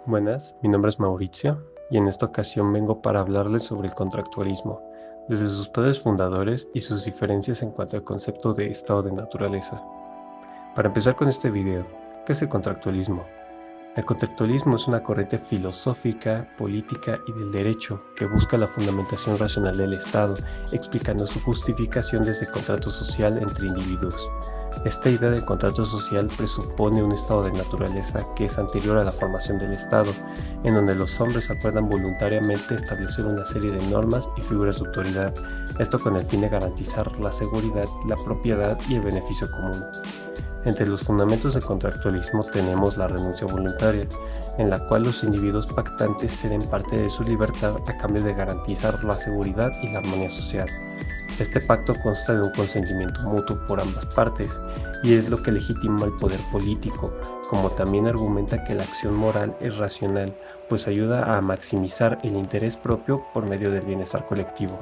Buenas, mi nombre es Mauricio y en esta ocasión vengo para hablarles sobre el contractualismo, desde sus padres fundadores y sus diferencias en cuanto al concepto de estado de naturaleza. Para empezar con este video, ¿qué es el contractualismo? El contractualismo es una corriente filosófica, política y del derecho que busca la fundamentación racional del Estado, explicando su justificación desde el contrato social entre individuos. Esta idea del contrato social presupone un estado de naturaleza que es anterior a la formación del Estado, en donde los hombres acuerdan voluntariamente establecer una serie de normas y figuras de autoridad, esto con el fin de garantizar la seguridad, la propiedad y el beneficio común. Entre los fundamentos del contractualismo tenemos la renuncia voluntaria, en la cual los individuos pactantes ceden parte de su libertad a cambio de garantizar la seguridad y la armonía social. Este pacto consta de un consentimiento mutuo por ambas partes y es lo que legitima el poder político, como también argumenta que la acción moral es racional, pues ayuda a maximizar el interés propio por medio del bienestar colectivo.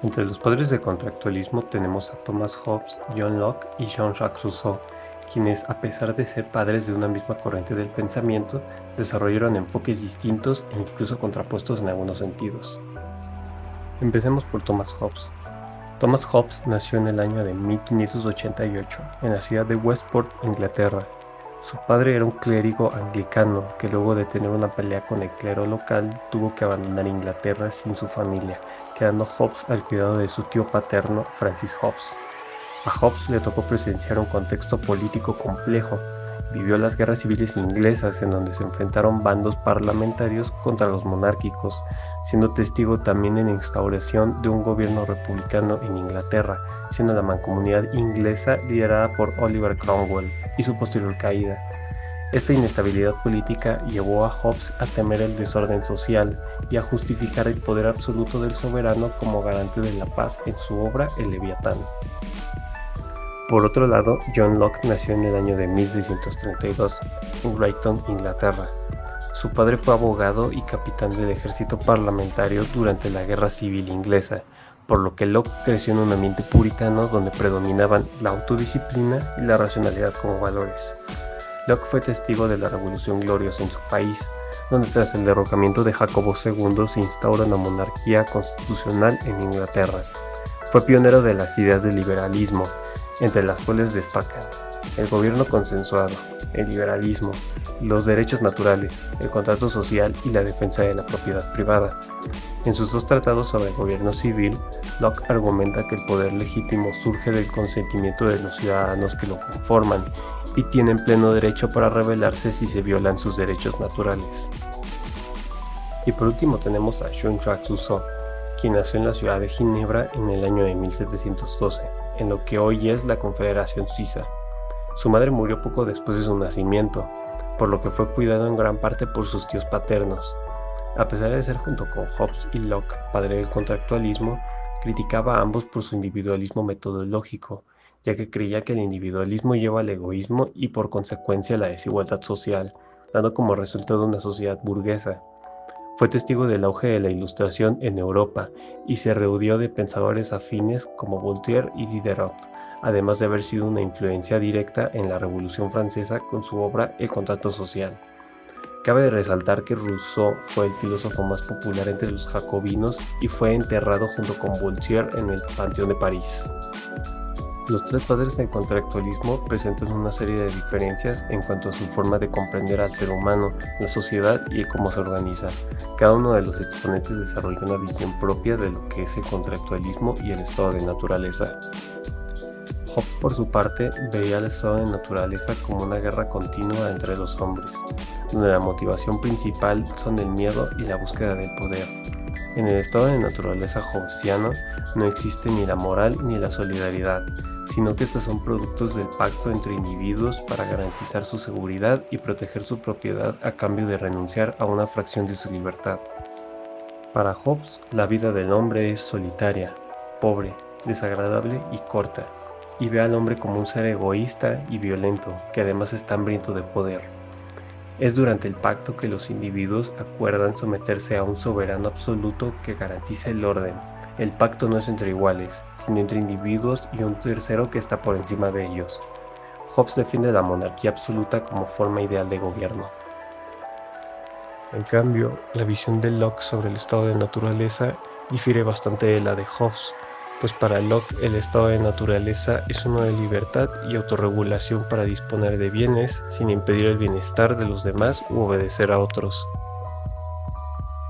Entre los padres del contractualismo tenemos a Thomas Hobbes, John Locke y Jean-Jacques Rousseau, quienes, a pesar de ser padres de una misma corriente del pensamiento, desarrollaron enfoques distintos e incluso contrapuestos en algunos sentidos. Empecemos por Thomas Hobbes. Thomas Hobbes nació en el año de 1588 en la ciudad de Westport, Inglaterra. Su padre era un clérigo anglicano que luego de tener una pelea con el clero local tuvo que abandonar Inglaterra sin su familia, quedando Hobbes al cuidado de su tío paterno, Francis Hobbes. A Hobbes le tocó presenciar un contexto político complejo. Vivió las guerras civiles inglesas en donde se enfrentaron bandos parlamentarios contra los monárquicos, siendo testigo también en la instauración de un gobierno republicano en Inglaterra, siendo la mancomunidad inglesa liderada por Oliver Cromwell y su posterior caída. Esta inestabilidad política llevó a Hobbes a temer el desorden social y a justificar el poder absoluto del soberano como garante de la paz en su obra El Leviatán. Por otro lado, John Locke nació en el año de 1632 en Brighton, Inglaterra. Su padre fue abogado y capitán del ejército parlamentario durante la Guerra Civil Inglesa, por lo que Locke creció en un ambiente puritano donde predominaban la autodisciplina y la racionalidad como valores. Locke fue testigo de la Revolución Gloriosa en su país, donde tras el derrocamiento de Jacobo II se instaura una monarquía constitucional en Inglaterra. Fue pionero de las ideas del liberalismo, entre las cuales destacan el gobierno consensuado, el liberalismo, los derechos naturales, el contrato social y la defensa de la propiedad privada. En sus dos tratados sobre el gobierno civil, Locke argumenta que el poder legítimo surge del consentimiento de los ciudadanos que lo conforman y tienen pleno derecho para rebelarse si se violan sus derechos naturales. Y por último tenemos a Jean-Jacques Rousseau, quien nació en la ciudad de Ginebra en el año de 1712. En lo que hoy es la Confederación Suiza. Su madre murió poco después de su nacimiento, por lo que fue cuidado en gran parte por sus tíos paternos. A pesar de ser junto con Hobbes y Locke padre del contractualismo, criticaba a ambos por su individualismo metodológico, ya que creía que el individualismo lleva al egoísmo y por consecuencia a la desigualdad social, dando como resultado una sociedad burguesa. Fue testigo del auge de la Ilustración en Europa y se rodeó de pensadores afines como Voltaire y Diderot, además de haber sido una influencia directa en la Revolución Francesa con su obra El contrato social. Cabe resaltar que Rousseau fue el filósofo más popular entre los jacobinos y fue enterrado junto con Voltaire en el Panteón de París. Los tres padres del contractualismo presentan una serie de diferencias en cuanto a su forma de comprender al ser humano, la sociedad y cómo se organiza. Cada uno de los exponentes desarrolla una visión propia de lo que es el contractualismo y el estado de naturaleza. Hobbes, por su parte, veía el estado de naturaleza como una guerra continua entre los hombres, donde la motivación principal son el miedo y la búsqueda del poder. En el estado de naturaleza hobbesiano no existe ni la moral ni la solidaridad, sino que estos son productos del pacto entre individuos para garantizar su seguridad y proteger su propiedad a cambio de renunciar a una fracción de su libertad. Para Hobbes, la vida del hombre es solitaria, pobre, desagradable y corta, y ve al hombre como un ser egoísta y violento, que además está hambriento de poder. Es durante el pacto que los individuos acuerdan someterse a un soberano absoluto que garantiza el orden. El pacto no es entre iguales, sino entre individuos y un tercero que está por encima de ellos. Hobbes defiende la monarquía absoluta como forma ideal de gobierno. En cambio, la visión de Locke sobre el estado de naturaleza difiere bastante de la de Hobbes, pues para Locke el estado de naturaleza es uno de libertad y autorregulación para disponer de bienes sin impedir el bienestar de los demás u obedecer a otros.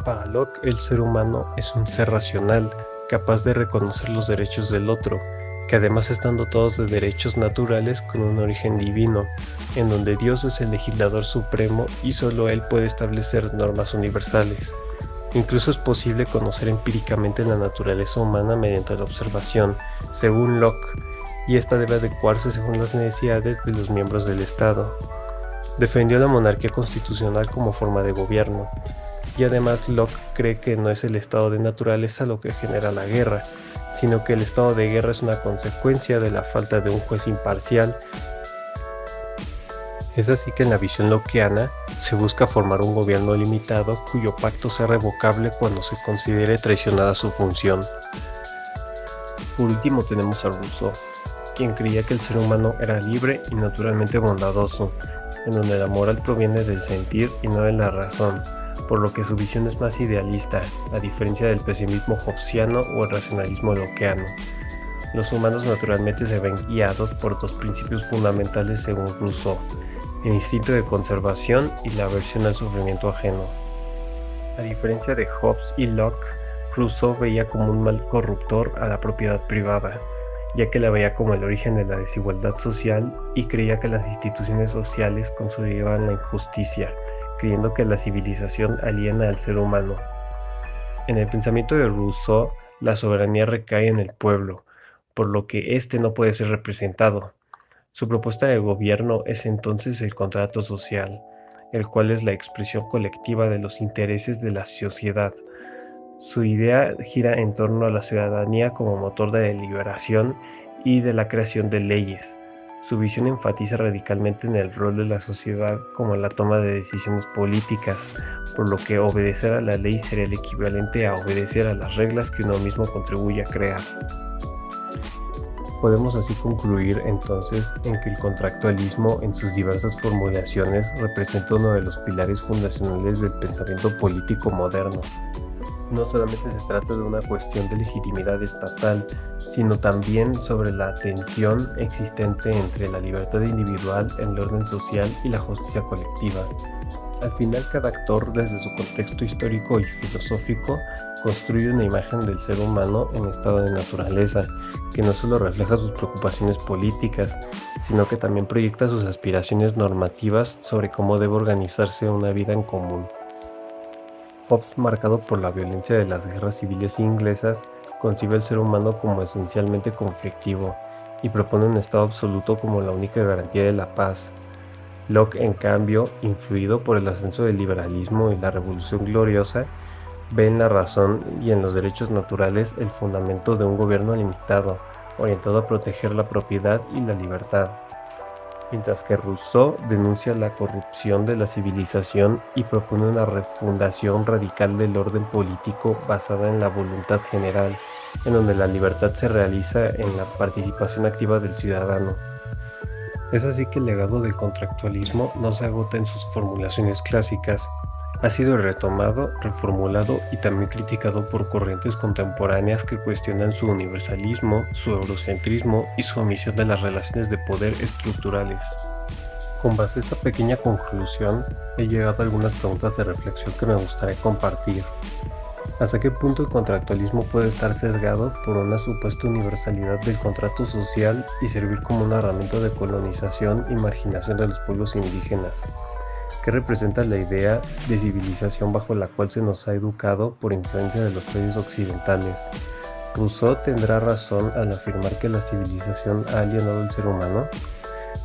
Para Locke, el ser humano es un ser racional, capaz de reconocer los derechos del otro, que además están dotados de derechos naturales con un origen divino, en donde Dios es el legislador supremo y solo Él puede establecer normas universales. Incluso es posible conocer empíricamente la naturaleza humana mediante la observación, según Locke, y esta debe adecuarse según las necesidades de los miembros del Estado. Defendió la monarquía constitucional como forma de gobierno, y además Locke cree que no es el estado de naturaleza lo que genera la guerra, sino que el estado de guerra es una consecuencia de la falta de un juez imparcial. Es así que en la visión lockeana se busca formar un gobierno limitado cuyo pacto sea revocable cuando se considere traicionada su función. Por último tenemos a Rousseau, quien creía que el ser humano era libre y naturalmente bondadoso, en donde la moral proviene del sentir y no de la razón, por lo que su visión es más idealista, a diferencia del pesimismo hobbesiano o el racionalismo lockeano. Los humanos naturalmente se ven guiados por dos principios fundamentales según Rousseau: el instinto de conservación y la aversión al sufrimiento ajeno. A diferencia de Hobbes y Locke, Rousseau veía como un mal corruptor a la propiedad privada, ya que la veía como el origen de la desigualdad social y creía que las instituciones sociales consolidaban la injusticia, creyendo que la civilización aliena al ser humano. En el pensamiento de Rousseau, la soberanía recae en el pueblo, por lo que éste no puede ser representado. Su propuesta de gobierno es entonces el contrato social, el cual es la expresión colectiva de los intereses de la sociedad. Su idea gira en torno a la ciudadanía como motor de deliberación y de la creación de leyes. Su visión enfatiza radicalmente en el rol de la sociedad como la toma de decisiones políticas, por lo que obedecer a la ley sería el equivalente a obedecer a las reglas que uno mismo contribuye a crear. Podemos así concluir entonces en que el contractualismo en sus diversas formulaciones representa uno de los pilares fundacionales del pensamiento político moderno. No solamente se trata de una cuestión de legitimidad estatal, sino también sobre la tensión existente entre la libertad individual, el orden social y la justicia colectiva. Al final, cada actor, desde su contexto histórico y filosófico, construye una imagen del ser humano en estado de naturaleza, que no solo refleja sus preocupaciones políticas, sino que también proyecta sus aspiraciones normativas sobre cómo debe organizarse una vida en común. Hobbes, marcado por la violencia de las guerras civiles inglesas, concibe al ser humano como esencialmente conflictivo y propone un estado absoluto como la única garantía de la paz. Locke, en cambio, influido por el ascenso del liberalismo y la Revolución Gloriosa, ve en la razón y en los derechos naturales el fundamento de un gobierno limitado, orientado a proteger la propiedad y la libertad. Mientras que Rousseau denuncia la corrupción de la civilización y propone una refundación radical del orden político basada en la voluntad general, en donde la libertad se realiza en la participación activa del ciudadano. Es así que el legado del contractualismo no se agota en sus formulaciones clásicas. Ha sido retomado, reformulado y también criticado por corrientes contemporáneas que cuestionan su universalismo, su eurocentrismo y su omisión de las relaciones de poder estructurales. Con base a esta pequeña conclusión, he llegado a algunas preguntas de reflexión que me gustaría compartir. ¿Hasta qué punto el contractualismo puede estar sesgado por una supuesta universalidad del contrato social y servir como una herramienta de colonización y marginación de los pueblos indígenas? ¿Qué representa la idea de civilización bajo la cual se nos ha educado por influencia de los países occidentales? ¿Rousseau tendrá razón al afirmar que la civilización ha alienado al ser humano?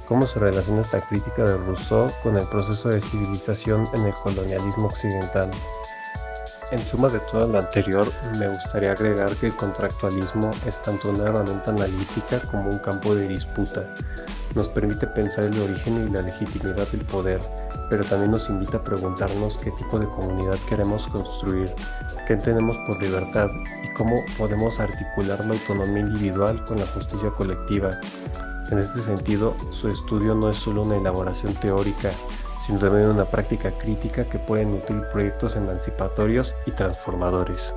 ¿Cómo se relaciona esta crítica de Rousseau con el proceso de civilización en el colonialismo occidental? En suma de todo lo anterior, me gustaría agregar que el contractualismo es tanto una herramienta analítica como un campo de disputa. Nos permite pensar el origen y la legitimidad del poder, pero también nos invita a preguntarnos qué tipo de comunidad queremos construir, qué entendemos por libertad y cómo podemos articular la autonomía individual con la justicia colectiva. En este sentido, su estudio no es solo una elaboración teórica, sino también una práctica crítica que puede nutrir proyectos emancipatorios y transformadores.